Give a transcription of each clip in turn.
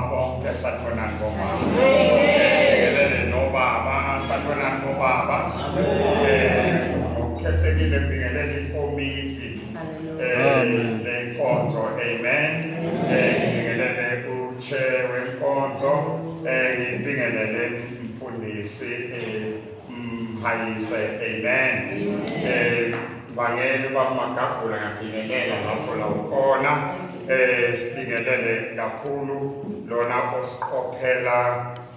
bonke sanibonani bomama. Ngibingelele nobaba sanibonani bobaba. Ngokukhethekile ngibingelele ikomiti lenkonzo. Amen. Ngibingelele uchair wenkonzo. Ngibingelele umfundisi Mhayise. Amen. Bangela bamagagula ngabingelela lapho la ukhona. Sibingelele kakhulu lona osiqophela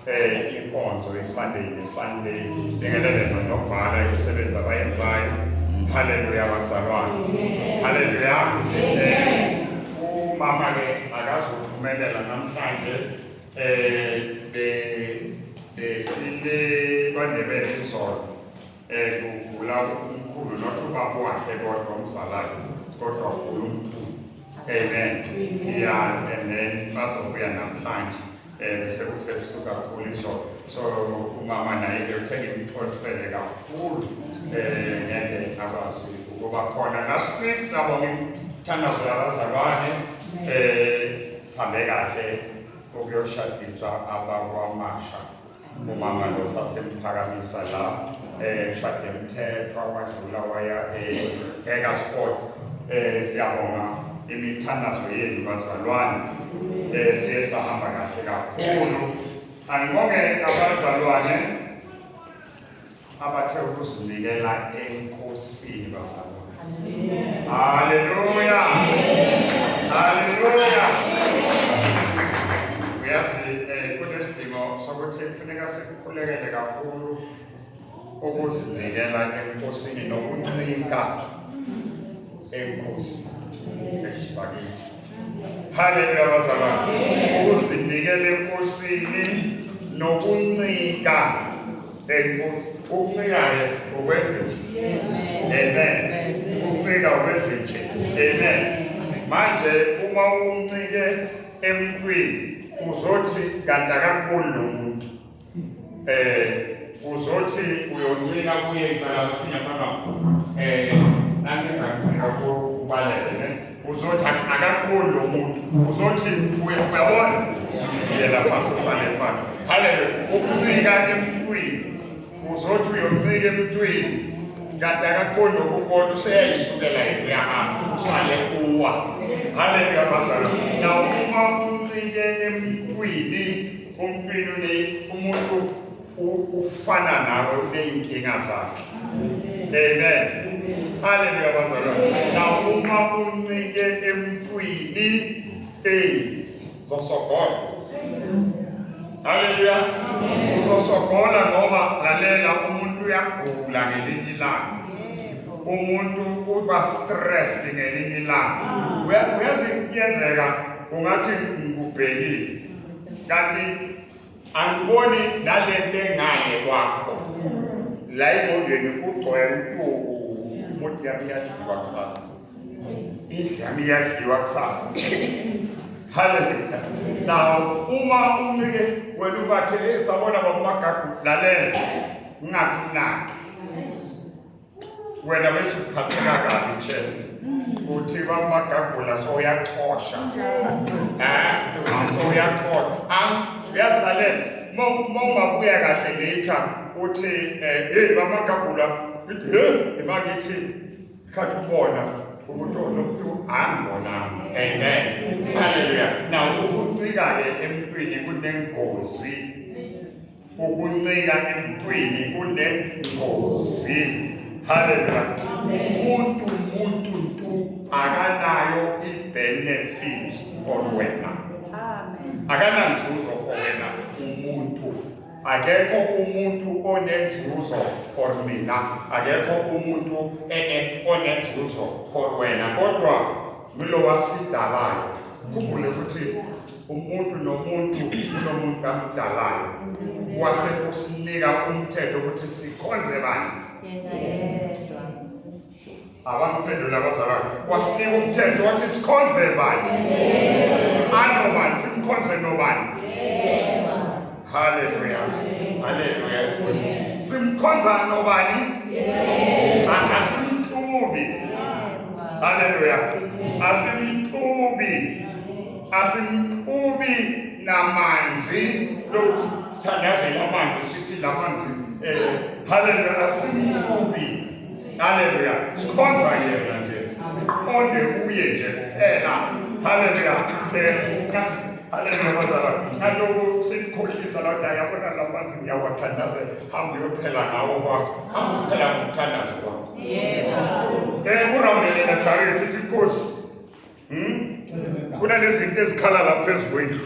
inkonzo iSunday neSunday. Bingelele nobhala imisebenzi abayenzayo. Haleluya bazalwane. Haleluya. Umama ke akazophumelela namhlanje sile bandebele izolo kugula umkhulu not ubaba wakhe kodwa umzalwane kodwa uNkulunkulu. Amen. Yeah, and then bazobuya namhlanje bese kusebusuku kakhulu izolo. So umama naye uthe ngimtholisele kakhulu ngeke akwazi ukuba khona. Last week sabonga umthandazo yabazalwane sabe kahle ukuyoshadisa abakwaMasha. Umama lo sasemphakamise la shade mthethwa wadlula waya eKasport. Siyabonga imithandazo yenu bazalwane. Siye sahamba kahle kakhulu. Angibonge abazalwane abathe ukuzinikela enkosini bazalwane. Haleluya. Haleluya. Uyazi kunesidingo sokuthi kufuneka sikukhulekele kakhulu ukuzinikela enkosini nokuncika enkosini. Haleluya bazalwane. Ukuzinikela enkosini nokuncika enkosini. Ukuncikayo ukwenze nje. Amen. Ukuncika ukwenze nje. Amen. Manje uma uncike emntwini uzothi kanti akakhulu lo muntu. Uzothi uyoncika kuye insala sinyafana nangenza ukubalele. Uzothi akakhulu lo muntu. Uzothi uyabona yena pasofane phansi. Haleluya. Ukuncika emntwini uzothi uyoncika emntwini kanti akakhulu ukubona useyayisukela yena uyahamba usale kuwa. Haleluya bazalwane. Na uma uncike emntwini umuntu ufana nawe uneyinkinga zakhe. Amen. Haleluya bazalwane. Na uma uncike emntwini uzosogola. Haleluya. Uzosogola ngoba lalela umuntu uyagula ngelinye ilanga. Umuntu uba stressed ngelinye ilanga. Uyazi kuyenzeka ungathi ngikubhekile kanti angiboni nalento engale kwakho la engqondweni kugcwele umuntu yami iyadliwa kusasa. Indlu yami iyadliwa kusasa. Haleluya. Now uma uncike wena ubathi sabona babamagagu lalela ungakunaki wena bese uphatheka kabi nje uthi bamagagula soyaxhosha soyaxhosha uyazilalela mongabuya kahle later uthi hey bamagagula bakithi khathi ubona ukuthi umuntu angibona. Amen. Haleluya. Now ukuncika ke emntwini kunengozi. Ukuncika emntwini kunengozi. Haleluya. Umuntu ntu akanayo i-benefit for wena. Amen. Akananzuzo for wena umuntu. Akekho umuntu onenzuzo for mina. Akekho umuntu onenzuzo for wena. Kodwa milo wasidalayo. Kukule ukuthi umuntu nomuntu unomuntu amdalayo. Wase kusinika umthetho ukuthi sikhonze bani. Abangiphendula bazalwane. Wasinika umthetho wathi sikhonze bani. Anobani simkhonze nobani. Haleluya. Haleluya. Simkhonza nobani. Asimxubi. Haleluya. Asimxubi namanzi lo sithandazela amanzi sithi lamanzi haleluya asimkubi haleluya sikhonza yena nje onde uye nje kuphela haleluya haleluya bazalwane kaloku sikhohlisa la yabona lamanzi ngiyawathandaza hamba uyochela ngawo kwakho hamba uphela ngokuthandaza kwakho yebo urambelela chariot uthi Nkosi kunalezinto ezikhala lapha phezulu kwendlu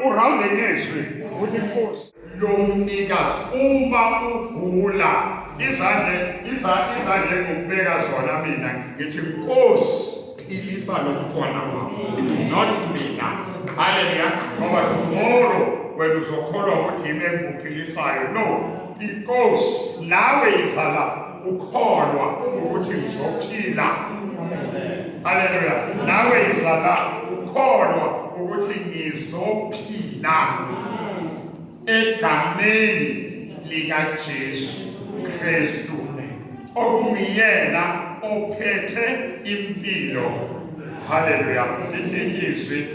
urawunde ngezwi uthi Nkosi lomnikazi uma ugula izandla engikubeka zona mina ngithi Nkosi philisa lokukhona kwakho not mina haleluya ngoba tomorrow wena uzokholwa ukuthi yimi engikuphilisayo no Inkosi nawe izala ukholwa ukuthi ngizophila haleluya nawe izala ukholwa ukuthi ngizophila egameni likaJesu Kristu okungiyena ophethe impilo haleluya lithi izwi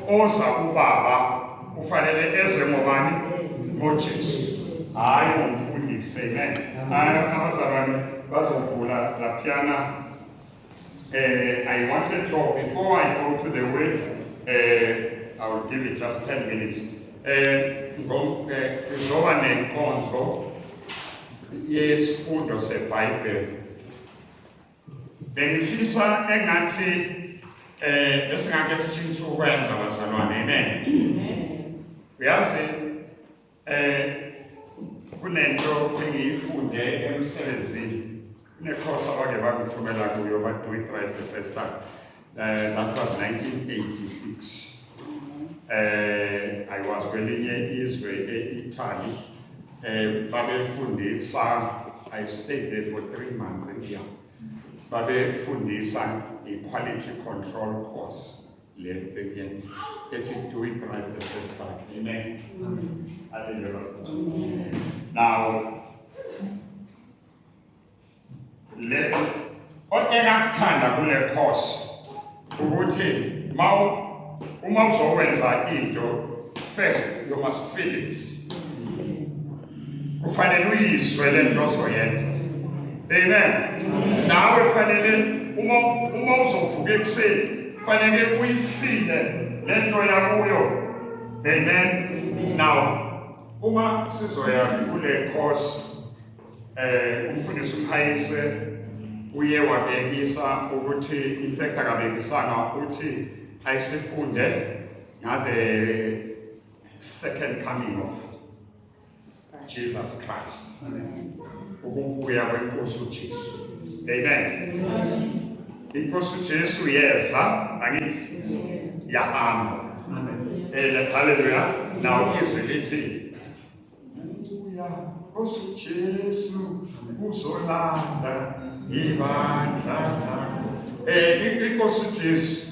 oza kuBaba ufanele eze ngobani ngoJesu hayi ngomfundisi amen abazalwane bazovula laphiyana I wanted to before I go to the word I will give it just 10 minutes sizoba nenkonzo yesifundo seBhayibheli bengifisa engathi esingake sitshintshe ukwenza bazalwane amen uyazi kunento engiyifunde emsebenzini kunecourse abake bangithumela kuyo but do it right the first time that was 1986 I was kwelinye izwe e-Italy babefundisa I stayed there for 3 months in India babefundisa i-quality control course le-experience ethi do it right the first time amen hallelujah now engakuthanda kule course ukuthi uma uzokwenza into first you must feel it kufanele uyizwe lento ozoyenza amen nawe kufanele uma uzovuka ekuseni kufanele uyifile lento yakuyo amen now uma sizoya kule course umfundisi uMhayise uye wabekisa ukuthi in fact akabekisanga ukuthi ayisifunde the second coming of Jesus Christ ukubuya kwenkosi uJesu amen inkosi uJesu yeza angithi yahamba hallelujah now izwi lithi Nkosi uJesu uzolanda ibandla lakho inkosi uJesu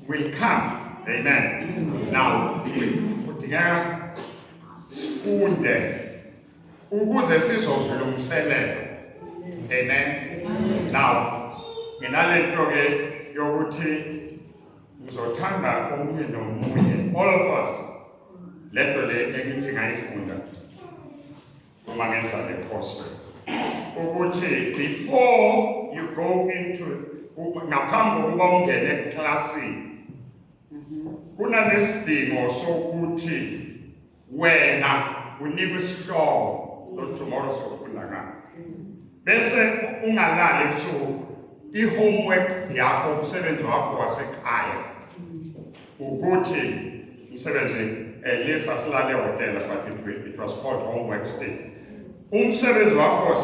will come amen now kudingeka sifunde ukuze sizozilungiselela amen now nginalento ke yokuthi ngizothanda omunye nomunye all of us lento le engithi ngayifunda uma ngenza le course ukuthi before you go into ngaphambi kokuba ungene eklasini kunanesidingo sokuthi wena unikwe isihloko tomorrow sofunda ngani bese ungalali ebusuku i-homework yakho umsebenzi wakho wasekhaya ukuthi umsebenzi lesa silale hotel but it was called homework stay umsebenzi wakho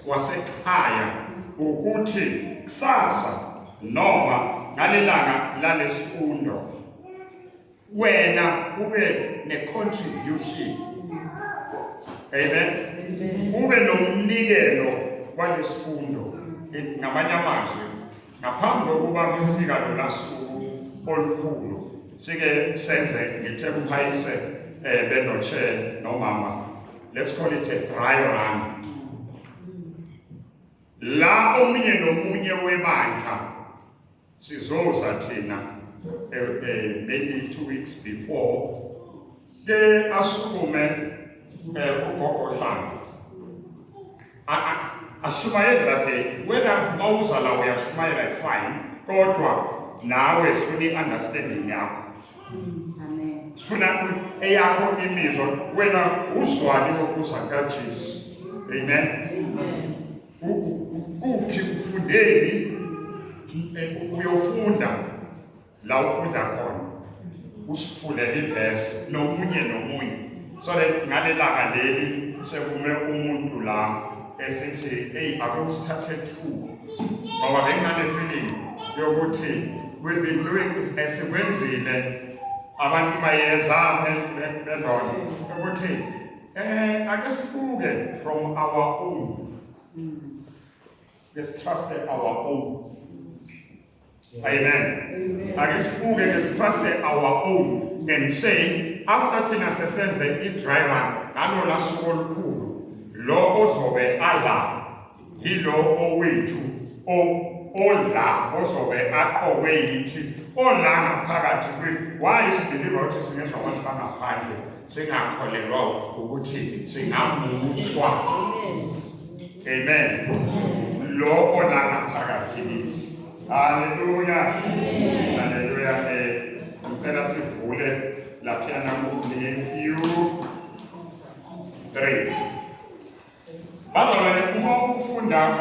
wasekhaya ukuthi kusasa noma ngalelanga lalesifundo wena ube ne-contribution amen ube nomnikelo walesifundo ngamanye amazwi ngaphambi kokuba kufika lola suku olukhulu sike senze ngithe kuMhayise benoche nomama let's call it a dry run la omunye nomunye webandla sizoza thina maybe 2 weeks before ke asukume ugogo Hlangu ashumayela that day whether mawuzala uyashumayela is fine kodwa nawe sifuna understanding yakho. Amen. Sifuna eyakho imizwa wena uzwani ngokuza kaJesu. Amen. Amen. Kuphi ufundeni uyofunda la ufunda khona usifulele iverse nomunye so that ngalelanga leli sekume umuntu la esithi hey ake usithathe 2 ngoba bengane feeling yokuthi we've been doing this esikwenzile abantu bayeza bendona ukuthi ake sibuke from our own. Let's trust our own. Amen. Ake sibuke let's trust our own and say after thina sesenze i-dry run ngalo lasuku olukhulu lo ozobe ala yilo owethu ola ozobe aqokwe yithi ola ngaphakathi kwethu. Why is believer ukuthi singezwa abantu bangaphandle singakholelwa ukuthi singamuswa. Amen. Lo ola ngaphakathi kithi. Hallelujah. Hallelujah. Ngicela sivule laphana ku-Matthew 3. Bazalwane uma ukufunda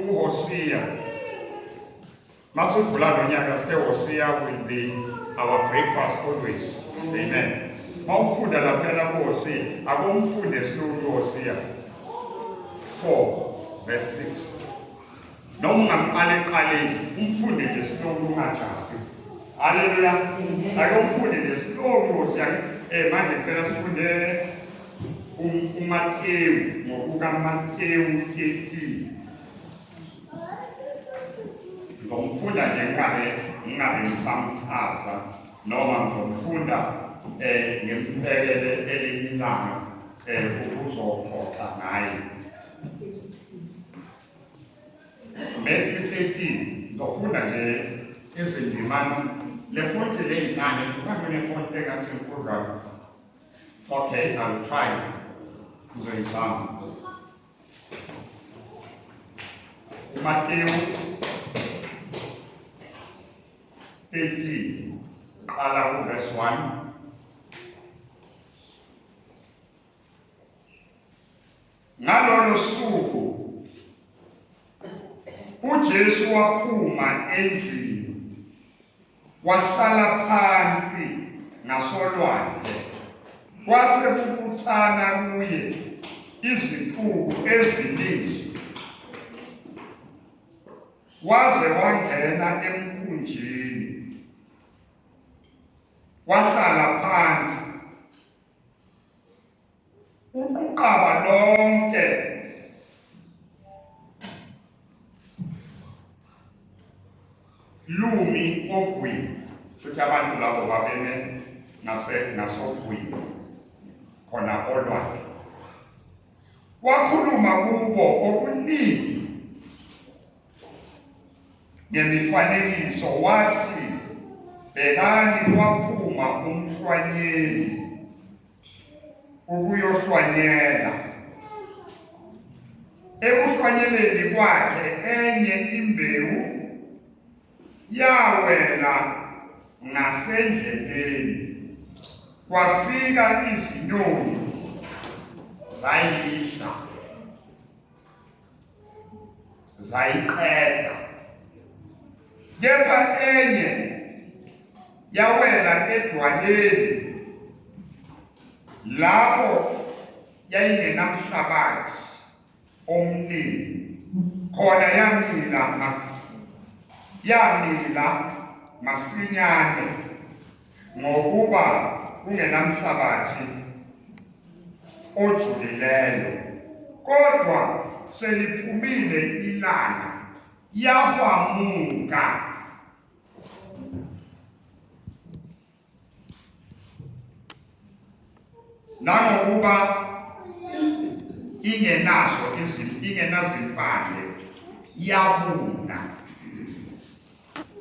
uHosea masivula lonyaka sithe Hosea will be our breakfast always. Amen. Mawufunda laphana kuHosea akumfunde isihloko Hosea 4 verse 6. Noma ungamqala eqaleni umfunde nje isihloko ungajahi. Hallelujah. Akumfunde nje isihloko Hosea manje phela sifunde uMateyu ngokukaMateyu 13. Ngomfunda nje ngabe ngisamchaza noma ngizomfunda ngempekele elinye ilanga ukuzoxoxa ngaye. Matthew 13 ngizofunda nje izindimana le fonti leyincane kuhambe nefonti engathi inkulu. Okay, I'll try. Ngizoyizama. Matthew 13 qala verse 1. Ngalolo suku uJesu waphuma endlini wahlala phansi ngasolwandle. Kwase kubuthana kuye izimpuku eziningi. Waze wangena emkhunjini wahlala phansi. Uquqaba lonke lumi ogwini. Shothi abantu labo babene nasogwini khona olwandle. Wakhuluma kubo okuningi ngemifanekiso wathi bhekani waphuma umhlwanyeli ukuyohlwanyela. Ekuhlwanyeleni kwakhe enye imbewu yawela ngasendleleni. Kwafika izinyoni zayidla zayiqeda. Kepha enye yawela edwaleni lapho yayingenamhlabathi omningi. Khona yamila masinyane ngokuba kungenamhlabathi ojulileyo. Kodwa seliphumile ilanga yahwamuka. Nangokuba ingenazimpande yabuna.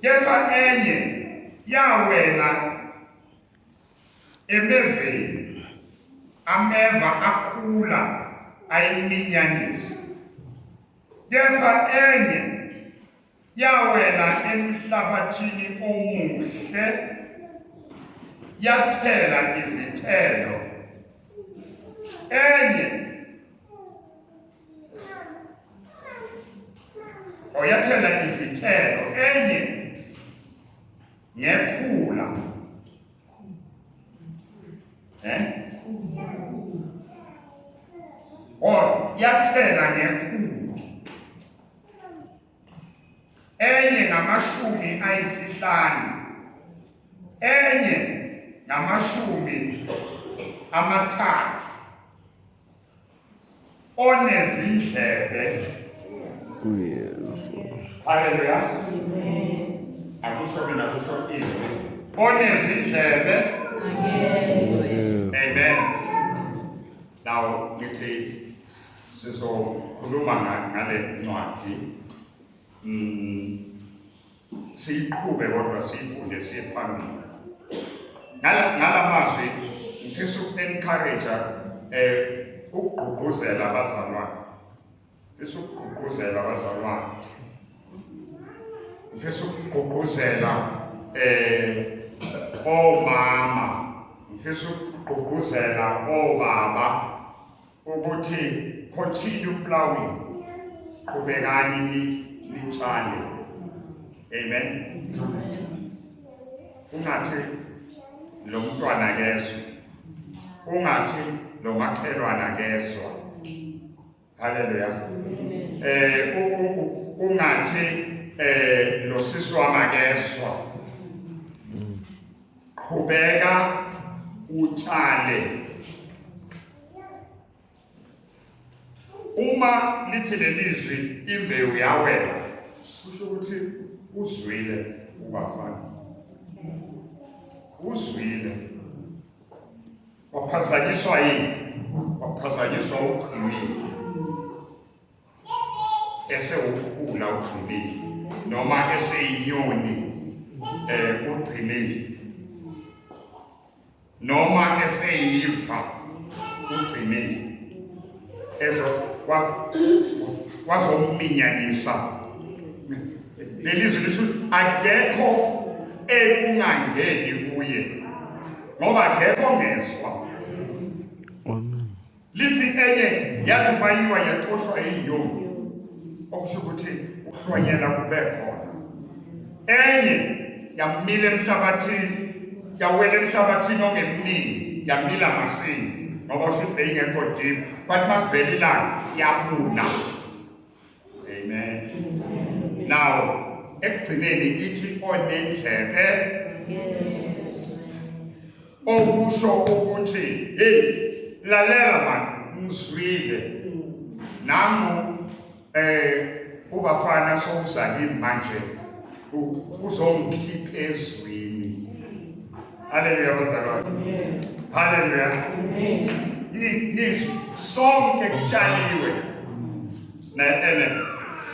kepha enye yawela emeveni, ameva akhula ayiminyanisa. Kepha enye yawela emhlabathini omuhle, yathela izithelo. Enye yathela izithelo, enye ngekhula. Yathela ngekhulu. Enye ngamashumi ayisihlanu, enye ngamashumi amathathu. Onezindlebe. Hallelujah. Akusho mina kusho izwi. Onezindlebe. Amen. Now ngithi sizokhuluma ngale ncwadi. Siyiqhube kodwa siyifunde siye phambili. Ngala mazwi ngifisa uku-encourage ukugqugquzela abazalwane. Ngifisa ukugqugquzela abazalwane. Ngifisa ukugqugquzela omama. Ngifisa ukugqugquzela obaba ukuthi continue plowing. Qhubekani nitshale. Amen. Ungathi lo mntwana kezwe. Ungathi lo makhelwana kezwa. Hallelujah. Ungathi lo sisi wami kezwa. Qhubeka utshale. Uma lithi lelizwi imbewu yawela, kusho ukuthi uzwile ubafana. Uzwile. Waphazanyiswa yini? Waphazanyiswa uqinile. Ese ukhula uqinile. Noma eseyinyoni uqinile. Noma eseyifa uqinile. Ezo wazominyanisa. Lelizwi lisho akekho ekungangeni kuye ngoba akekho ngezwa. Lithi enye yathi bayiwa yaxoshwa yinyoni, okusho ukuthi ukuhlonyela kube khona. Enye yamila emhlabathini, yawela emhlabathini ongemningi, yamila masini ngoba usho ukuthi beyingekho deep, but makuvela ilanga yabuna. Amen. Now ekugcineni ithi onendlebe. Okusho ukuthi hey lalela man, ngizwile. Nami ubafana sokuzalile manje uzongikhipha ezweni. Hallelujah bazalwane. Hallelujah. Nizwi sonke kutshaliwe.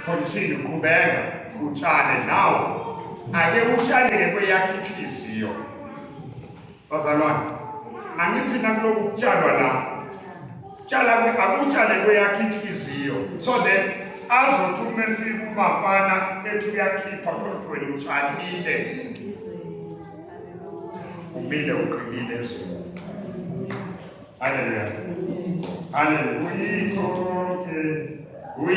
Continue kubeka utshale nawo. Ake utshale kweyakhe inhliziyo. Bazalwane, angithi nakuloku kutshalwa la. Tshala akutshale kweyakhe inhliziyo. So then azothi uma efika ubafana ethi uyakhipha kodwa wena utshalile. Umile uqinile ezweni. Hallelujah. Hallelujah. We